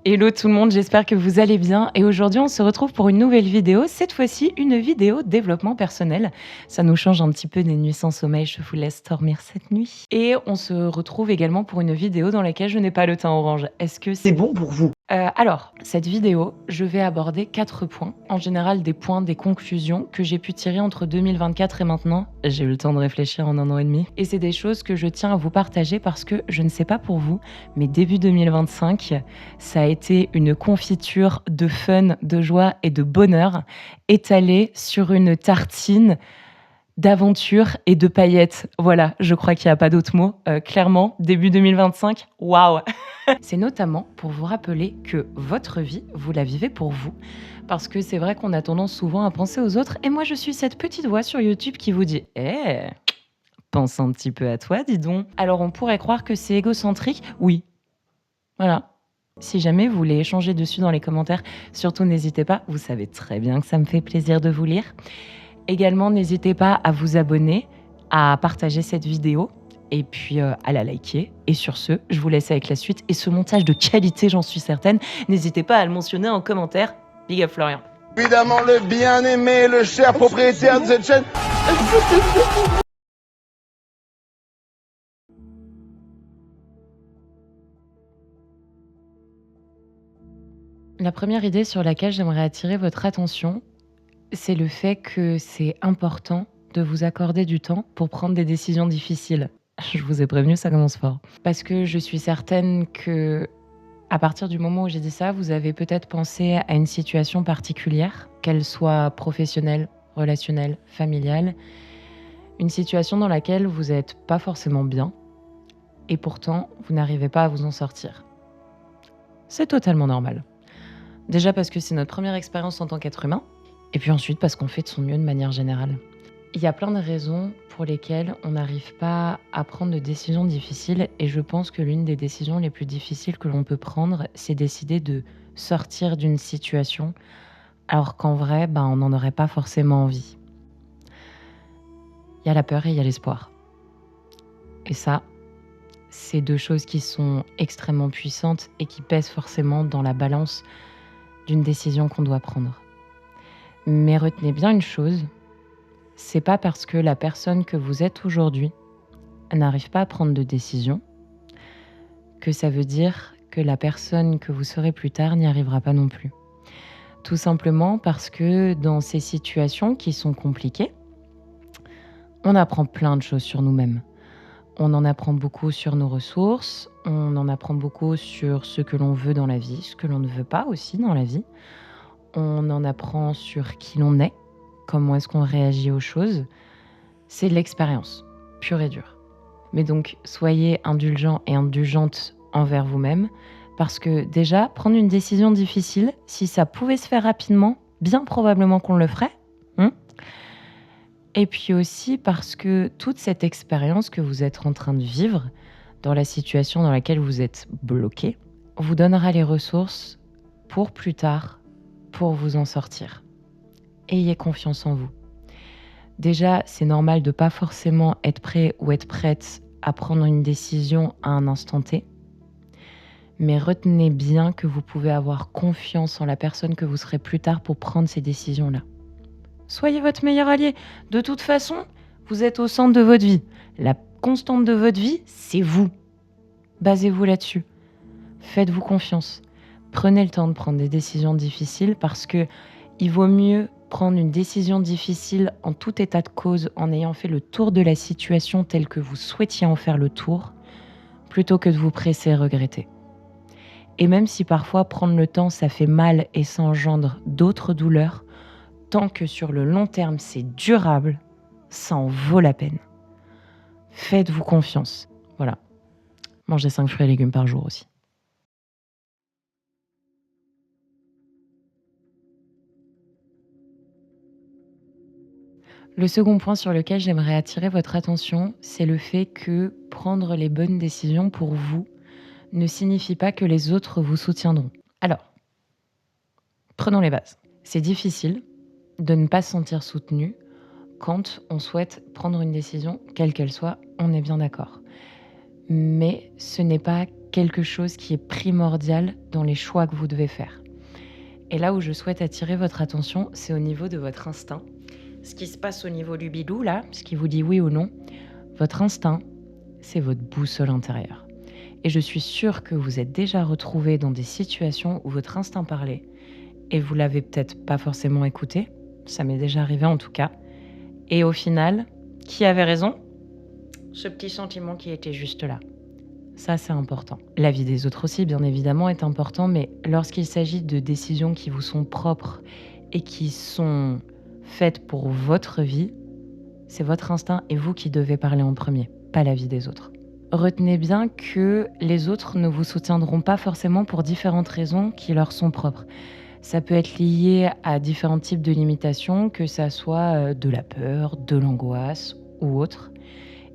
Hello tout le monde, j'espère que vous allez bien et aujourd'hui on se retrouve pour une nouvelle vidéo, cette fois-ci une vidéo développement personnel. Ça nous change un petit peu des nuits sans sommeil, je vous laisse dormir cette nuit. Et on se retrouve également pour une vidéo dans laquelle je n'ai pas le teint orange. Est-ce que c'est bon pour vous? Alors, cette vidéo, je vais aborder 4 points, en général des points, des conclusions que j'ai pu tirer entre 2024 et maintenant. J'ai eu le temps de réfléchir en 1 an et demi. Et c'est des choses que je tiens à vous partager parce que je ne sais pas pour vous, mais début 2025, ça a été une confiture de fun, de joie et de bonheur étalée sur une tartine d'aventure et de paillettes. Voilà, je crois qu'il n'y a pas d'autre mot. Clairement, début 2025, waouh. C'est notamment pour vous rappeler que votre vie, vous la vivez pour vous. Parce que c'est vrai qu'on a tendance souvent à penser aux autres. Et moi, je suis cette petite voix sur YouTube qui vous dit « Eh, pense un petit peu à toi, dis donc ». Alors, on pourrait croire que c'est égocentrique. Oui. Voilà. Si jamais vous voulez échanger dessus dans les commentaires, surtout n'hésitez pas. Vous savez très bien que ça me fait plaisir de vous lire. Également, n'hésitez pas à vous abonner, à partager cette vidéo et puis à la liker. Et sur ce, je vous laisse avec la suite et ce montage de qualité, j'en suis certaine. N'hésitez pas à le mentionner en commentaire. Big up Florian. Évidemment, le bien-aimé, le cher propriétaire de cette chaîne. La première idée sur laquelle j'aimerais attirer votre attention, c'est le fait que c'est important de vous accorder du temps pour prendre des décisions difficiles. Je vous ai prévenu, ça commence fort. Parce que je suis certaine que, à partir du moment où j'ai dit ça, vous avez peut-être pensé à une situation particulière, qu'elle soit professionnelle, relationnelle, familiale, une situation dans laquelle vous n'êtes pas forcément bien, et pourtant vous n'arrivez pas à vous en sortir. C'est totalement normal. Déjà parce que c'est notre première expérience en tant qu'être humain, et puis ensuite parce qu'on fait de son mieux de manière générale. Il y a plein de raisons pour lesquelles on n'arrive pas à prendre de décisions difficiles, et je pense que l'une des décisions les plus difficiles que l'on peut prendre, c'est décider de sortir d'une situation, alors qu'en vrai, on n'en aurait pas forcément envie. Il y a la peur et il y a l'espoir. Et ça, c'est deux choses qui sont extrêmement puissantes et qui pèsent forcément dans la balance d'une décision qu'on doit prendre. Mais retenez bien une chose, c'est pas parce que la personne que vous êtes aujourd'hui n'arrive pas à prendre de décision que ça veut dire que la personne que vous serez plus tard n'y arrivera pas non plus. Tout simplement parce que dans ces situations qui sont compliquées, on apprend plein de choses sur nous-mêmes. On en apprend beaucoup sur nos ressources, on en apprend beaucoup sur ce que l'on veut dans la vie, ce que l'on ne veut pas aussi dans la vie. On en apprend sur qui l'on est, comment est-ce qu'on réagit aux choses. C'est de l'expérience, pure et dure. Mais donc, soyez indulgents et indulgentes envers vous-même, parce que déjà, prendre une décision difficile, si ça pouvait se faire rapidement, bien probablement qu'on le ferait. Et puis aussi parce que toute cette expérience que vous êtes en train de vivre, dans la situation dans laquelle vous êtes bloqué, vous donnera les ressources pour plus tard, pour vous en sortir. Ayez confiance en vous. Déjà, c'est normal de ne pas forcément être prêt ou être prête à prendre une décision à un instant T. Mais retenez bien que vous pouvez avoir confiance en la personne que vous serez plus tard pour prendre ces décisions-là. Soyez votre meilleur allié. De toute façon, vous êtes au centre de votre vie. La constante de votre vie, c'est vous. Basez-vous là-dessus. Faites-vous confiance. Prenez le temps de prendre des décisions difficiles parce que il vaut mieux prendre une décision difficile en tout état de cause, en ayant fait le tour de la situation telle que vous souhaitiez en faire le tour, plutôt que de vous presser et regretter. Et même si parfois prendre le temps, ça fait mal et ça engendre d'autres douleurs, tant que sur le long terme c'est durable, ça en vaut la peine. Faites-vous confiance. Voilà. Mangez 5 fruits et légumes par jour aussi. Le second point sur lequel j'aimerais attirer votre attention, c'est le fait que prendre les bonnes décisions pour vous ne signifie pas que les autres vous soutiendront. Alors, prenons les bases. C'est difficile de ne pas se sentir soutenu quand on souhaite prendre une décision, quelle qu'elle soit, on est bien d'accord. Mais ce n'est pas quelque chose qui est primordial dans les choix que vous devez faire. Et là où je souhaite attirer votre attention, c'est au niveau de votre instinct. Ce qui se passe au niveau du bidou, là, ce qui vous dit oui ou non, votre instinct, c'est votre boussole intérieure. Et je suis sûre que vous êtes déjà retrouvé dans des situations où votre instinct parlait et vous l'avez peut-être pas forcément écouté. Ça m'est déjà arrivé en tout cas. Et au final, qui avait raison ? Ce petit sentiment qui était juste là. Ça, c'est important. La vie des autres aussi, bien évidemment, est important, mais lorsqu'il s'agit de décisions qui vous sont propres et qui sont faites pour votre vie, c'est votre instinct et vous qui devez parler en premier, pas la vie des autres. Retenez bien que les autres ne vous soutiendront pas forcément pour différentes raisons qui leur sont propres. Ça peut être lié à différents types de limitations, que ça soit de la peur, de l'angoisse ou autre.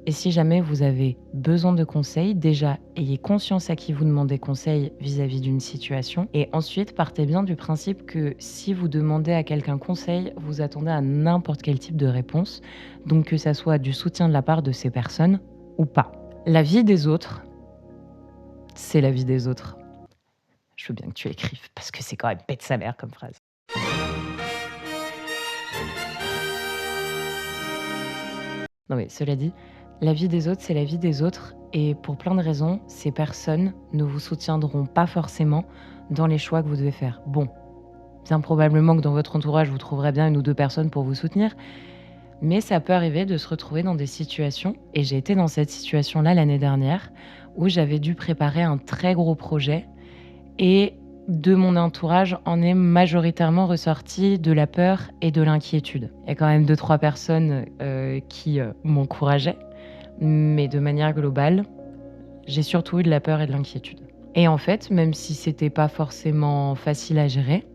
Et si jamais vous avez besoin de conseils, déjà ayez conscience à qui vous demandez conseil vis-à-vis d'une situation. Et ensuite, partez bien du principe que si vous demandez à quelqu'un conseil, vous attendez à n'importe quel type de réponse. Donc que ça soit du soutien de la part de ces personnes ou pas. La vie des autres, c'est la vie des autres. Je veux bien que tu écrives, parce que c'est quand même pète sa mère comme phrase. Non mais cela dit, la vie des autres, c'est la vie des autres. Et pour plein de raisons, ces personnes ne vous soutiendront pas forcément dans les choix que vous devez faire. Bon, bien probablement que dans votre entourage, vous trouverez bien une ou deux personnes pour vous soutenir. Mais ça peut arriver de se retrouver dans des situations, et j'ai été dans cette situation-là l'année dernière, où j'avais dû préparer un très gros projet. Et de mon entourage en est majoritairement ressorti de la peur et de l'inquiétude. Il y a quand même 2-3 personnes qui m'encourageaient, mais de manière globale, j'ai surtout eu de la peur et de l'inquiétude. Et en fait, même si c'était pas forcément facile à gérer,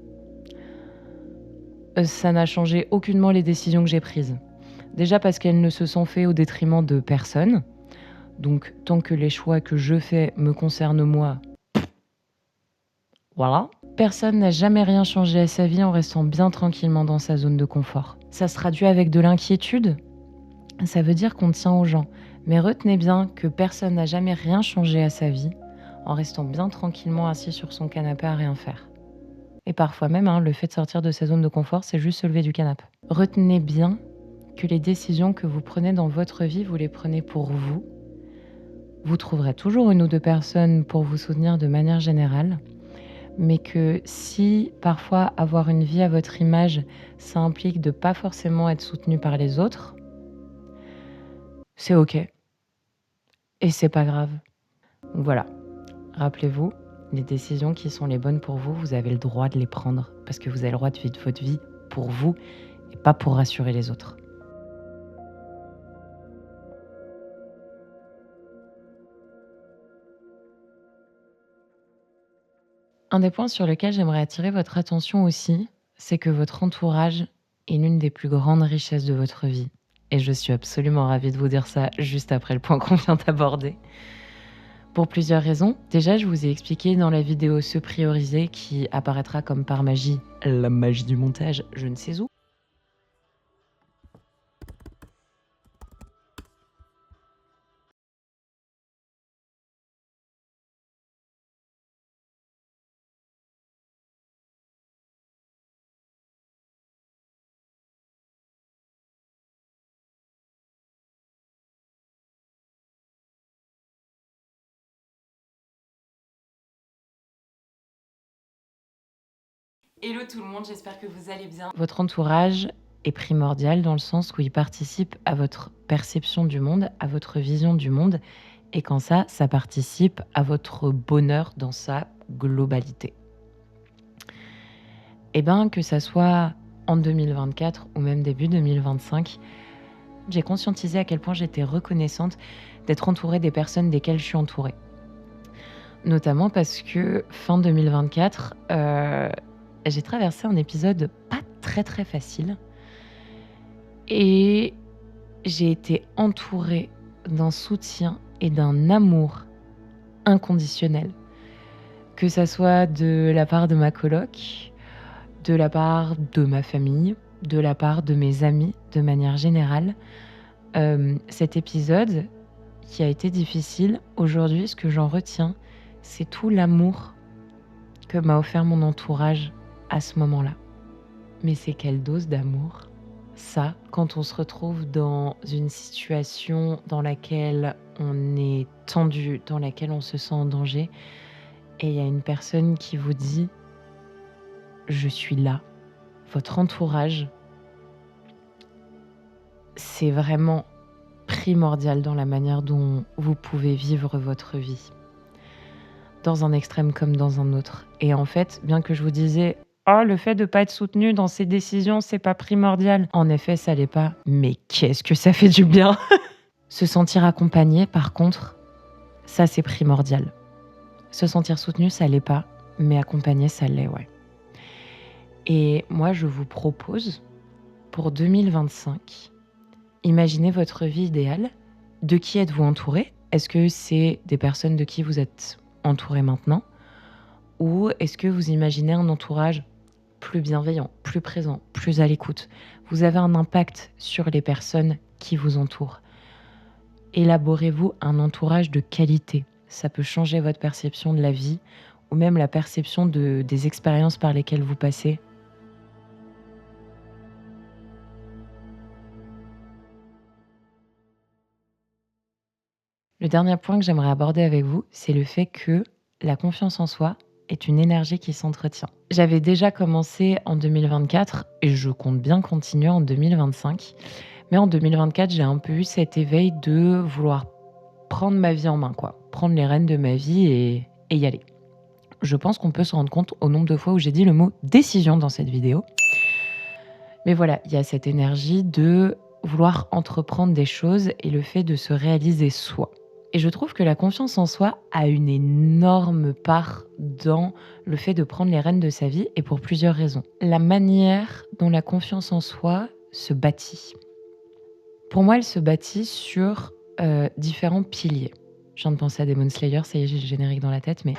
ça n'a changé aucunement les décisions que j'ai prises. Déjà parce qu'elles ne se sont faites au détriment de personne. Donc tant que les choix que je fais me concernent moi, voilà. Personne n'a jamais rien changé à sa vie en restant bien tranquillement dans sa zone de confort. Ça se traduit avec de l'inquiétude. Ça veut dire qu'on tient aux gens. Mais retenez bien que personne n'a jamais rien changé à sa vie en restant bien tranquillement assis sur son canapé à rien faire. Et parfois même, le fait de sortir de sa zone de confort, c'est juste se lever du canapé. Retenez bien que les décisions que vous prenez dans votre vie, vous les prenez pour vous. Vous trouverez toujours une ou deux personnes pour vous soutenir de manière générale. Mais que si parfois avoir une vie à votre image, ça implique de pas forcément être soutenu par les autres, c'est ok. Et c'est pas grave. Donc voilà, rappelez-vous, les décisions qui sont les bonnes pour vous, vous avez le droit de les prendre parce que vous avez le droit de vivre votre vie pour vous et pas pour rassurer les autres. Un des points sur lesquels j'aimerais attirer votre attention aussi, c'est que votre entourage est l'une des plus grandes richesses de votre vie. Et je suis absolument ravie de vous dire ça juste après le point qu'on vient d'aborder. Pour plusieurs raisons. Déjà, je vous ai expliqué dans la vidéo Se prioriser qui apparaîtra comme par magie, la magie du montage, je ne sais où. Hello tout le monde, j'espère que vous allez bien. Votre entourage est primordial dans le sens où il participe à votre perception du monde, à votre vision du monde, et quand ça participe à votre bonheur dans sa globalité. Et bien que ça soit en 2024 ou même début 2025, j'ai conscientisé à quel point j'étais reconnaissante d'être entourée des personnes desquelles je suis entourée. Notamment parce que fin 2024, j'ai traversé un épisode pas très très facile et j'ai été entourée d'un soutien et d'un amour inconditionnel. Que ça soit de la part de ma coloc, de la part de ma famille, de la part de mes amis de manière générale. Cet épisode qui a été difficile, aujourd'hui ce que j'en retiens, c'est tout l'amour que m'a offert mon entourage à ce moment-là. Mais c'est quelle dose d'amour? Ça, quand on se retrouve dans une situation dans laquelle on est tendu, dans laquelle on se sent en danger, et il y a une personne qui vous dit « Je suis là », votre entourage, c'est vraiment primordial dans la manière dont vous pouvez vivre votre vie, dans un extrême comme dans un autre. Et en fait, bien que je vous disais « Oh, le fait de ne pas être soutenu dans ses décisions, c'est pas primordial », en effet, ça l'est pas, mais qu'est-ce que ça fait du bien. Se sentir accompagné, par contre, ça c'est primordial. Se sentir soutenu, ça l'est pas, mais accompagné, ça l'est, ouais. Et moi, je vous propose, pour 2025, imaginez votre vie idéale. De qui êtes-vous entouré? Est-ce que c'est des personnes de qui vous êtes entouré maintenant? Ou est-ce que vous imaginez un entourage plus bienveillant, plus présent, plus à l'écoute? Vous avez un impact sur les personnes qui vous entourent. Élaborez-vous un entourage de qualité. Ça peut changer votre perception de la vie ou même la perception des expériences par lesquelles vous passez. Le dernier point que j'aimerais aborder avec vous, c'est le fait que la confiance en soi est une énergie qui s'entretient. J'avais déjà commencé en 2024 et je compte bien continuer en 2025. Mais en 2024, j'ai un peu eu cet éveil de vouloir prendre ma vie en main, quoi. Prendre les rênes de ma vie et y aller. Je pense qu'on peut se rendre compte au nombre de fois où j'ai dit le mot décision dans cette vidéo. Mais voilà, il y a cette énergie de vouloir entreprendre des choses et le fait de se réaliser soi. Et je trouve que la confiance en soi a une énorme part dans le fait de prendre les rênes de sa vie et pour plusieurs raisons. La manière dont la confiance en soi se bâtit. Pour moi, elle se bâtit sur différents piliers. Je viens de penser à Demon Slayer, ça y est, j'ai le générique dans la tête, mais...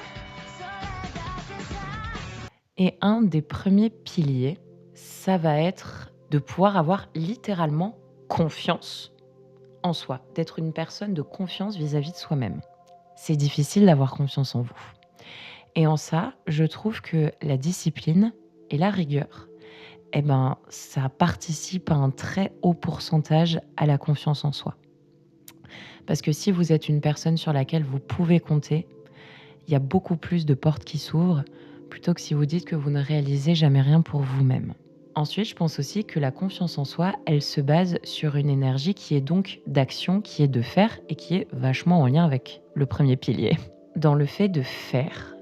Et un des premiers piliers, ça va être de pouvoir avoir littéralement confiance en soi, d'être une personne de confiance vis-à-vis de soi-même. C'est difficile d'avoir confiance en vous. Et en ça, je trouve que la discipline et la rigueur, ça participe à un très haut pourcentage à la confiance en soi. Parce que si vous êtes une personne sur laquelle vous pouvez compter, il y a beaucoup plus de portes qui s'ouvrent plutôt que si vous dites que vous ne réalisez jamais rien pour vous-même. Ensuite, je pense aussi que la confiance en soi, elle se base sur une énergie qui est donc d'action, qui est de faire et qui est vachement en lien avec le premier pilier. Dans le fait de faire,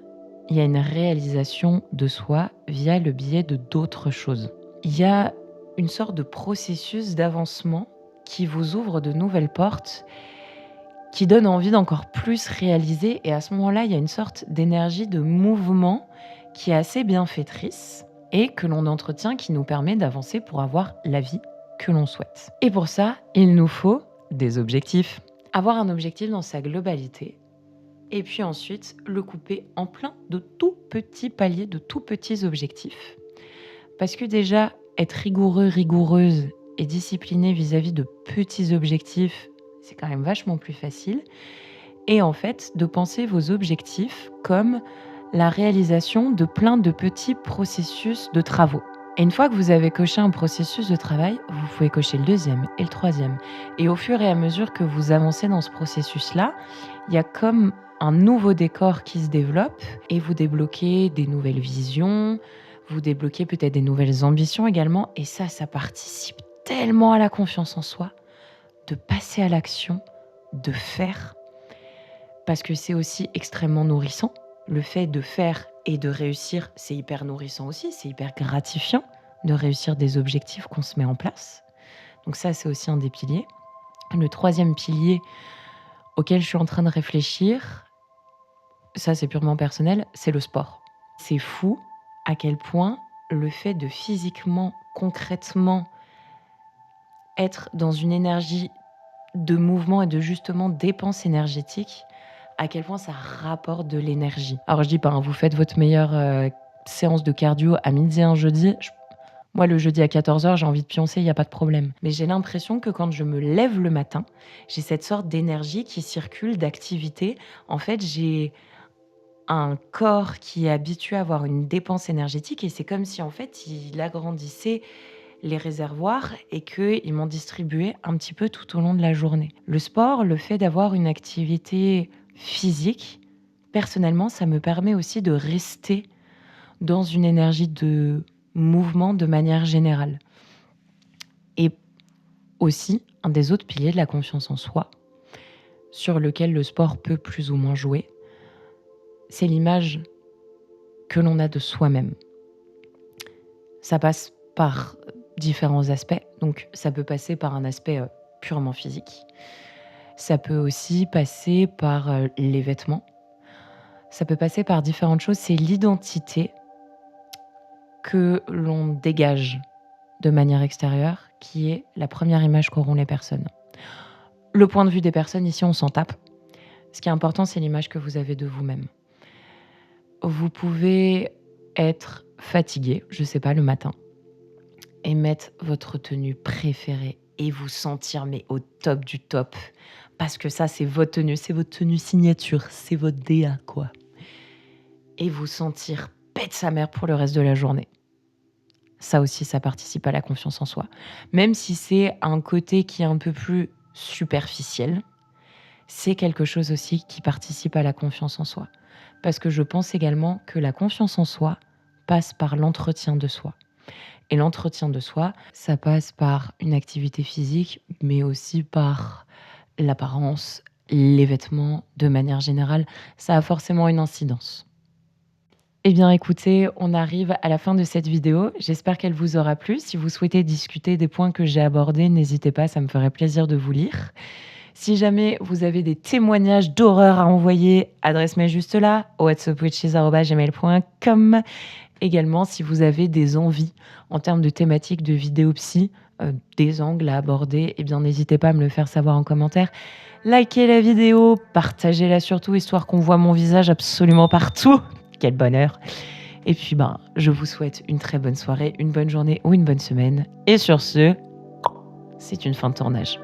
il y a une réalisation de soi via le biais de d'autres choses. Il y a une sorte de processus d'avancement qui vous ouvre de nouvelles portes, qui donne envie d'encore plus réaliser. Et à ce moment-là, il y a une sorte d'énergie de mouvement qui est assez bienfaitrice et que l'on entretient, qui nous permet d'avancer pour avoir la vie que l'on souhaite. Et pour ça, il nous faut des objectifs. Avoir un objectif dans sa globalité et puis ensuite le couper en plein de tout petits paliers, de tout petits objectifs. Parce que déjà, être rigoureux, rigoureuse et discipliné vis-à-vis de petits objectifs, c'est quand même vachement plus facile. Et en fait, de penser vos objectifs comme la réalisation de plein de petits processus de travaux. Et une fois que vous avez coché un processus de travail, vous pouvez cocher le deuxième et le troisième. Et au fur et à mesure que vous avancez dans ce processus-là, il y a comme un nouveau décor qui se développe et vous débloquez des nouvelles visions, vous débloquez peut-être des nouvelles ambitions également. Et ça participe tellement à la confiance en soi, de passer à l'action, de faire, parce que c'est aussi extrêmement nourrissant. Le fait de faire et de réussir, c'est hyper nourrissant aussi, c'est hyper gratifiant de réussir des objectifs qu'on se met en place. Donc ça, c'est aussi un des piliers. Le troisième pilier auquel je suis en train de réfléchir, ça c'est purement personnel, c'est le sport. C'est fou à quel point le fait de physiquement, concrètement, être dans une énergie de mouvement et de justement dépense énergétique, à quel point ça rapporte de l'énergie. Alors je dis pas, vous faites votre meilleure séance de cardio à midi un jeudi. Moi, le jeudi à 14h, j'ai envie de pioncer, il n'y a pas de problème. Mais j'ai l'impression que quand je me lève le matin, j'ai cette sorte d'énergie qui circule, d'activité. En fait, j'ai un corps qui est habitué à avoir une dépense énergétique et c'est comme si en fait il agrandissait les réservoirs et qu'il m'en distribuait un petit peu tout au long de la journée. Le sport, le fait d'avoir une activité physique, personnellement, ça me permet aussi de rester dans une énergie de mouvement de manière générale. Et aussi, un des autres piliers de la confiance en soi, sur lequel le sport peut plus ou moins jouer, c'est l'image que l'on a de soi-même. Ça passe par différents aspects. Donc, ça peut passer par un aspect purement physique. Ça peut aussi passer par les vêtements. Ça peut passer par différentes choses. C'est l'identité que l'on dégage de manière extérieure qui est la première image qu'auront les personnes. Le point de vue des personnes, ici, on s'en tape. Ce qui est important, c'est l'image que vous avez de vous-même. Vous pouvez être fatigué, je sais pas, le matin, et mettre votre tenue préférée et vous sentir mais au top du top. Parce que ça, c'est votre tenue signature, c'est votre DA, quoi. Et vous sentir pète sa mère pour le reste de la journée. Ça aussi, ça participe à la confiance en soi. Même si c'est un côté qui est un peu plus superficiel, c'est quelque chose aussi qui participe à la confiance en soi. Parce que je pense également que la confiance en soi passe par l'entretien de soi. Et l'entretien de soi, ça passe par une activité physique, mais aussi par l'apparence, les vêtements, de manière générale. Ça a forcément une incidence. Eh bien écoutez, on arrive à la fin de cette vidéo. J'espère qu'elle vous aura plu. Si vous souhaitez discuter des points que j'ai abordés, n'hésitez pas, ça me ferait plaisir de vous lire. Si jamais vous avez des témoignages d'horreur à envoyer, adresse mail juste là, whatsupwitches@gmail.com. Également, si vous avez des envies en termes de thématiques de vidéo psy, des angles à aborder, eh bien n'hésitez pas à me le faire savoir en commentaire. Likez la vidéo, partagez-la surtout, histoire qu'on voit mon visage absolument partout. Quel bonheur! Et puis, je vous souhaite une très bonne soirée, une bonne journée ou une bonne semaine. Et sur ce, c'est une fin de tournage.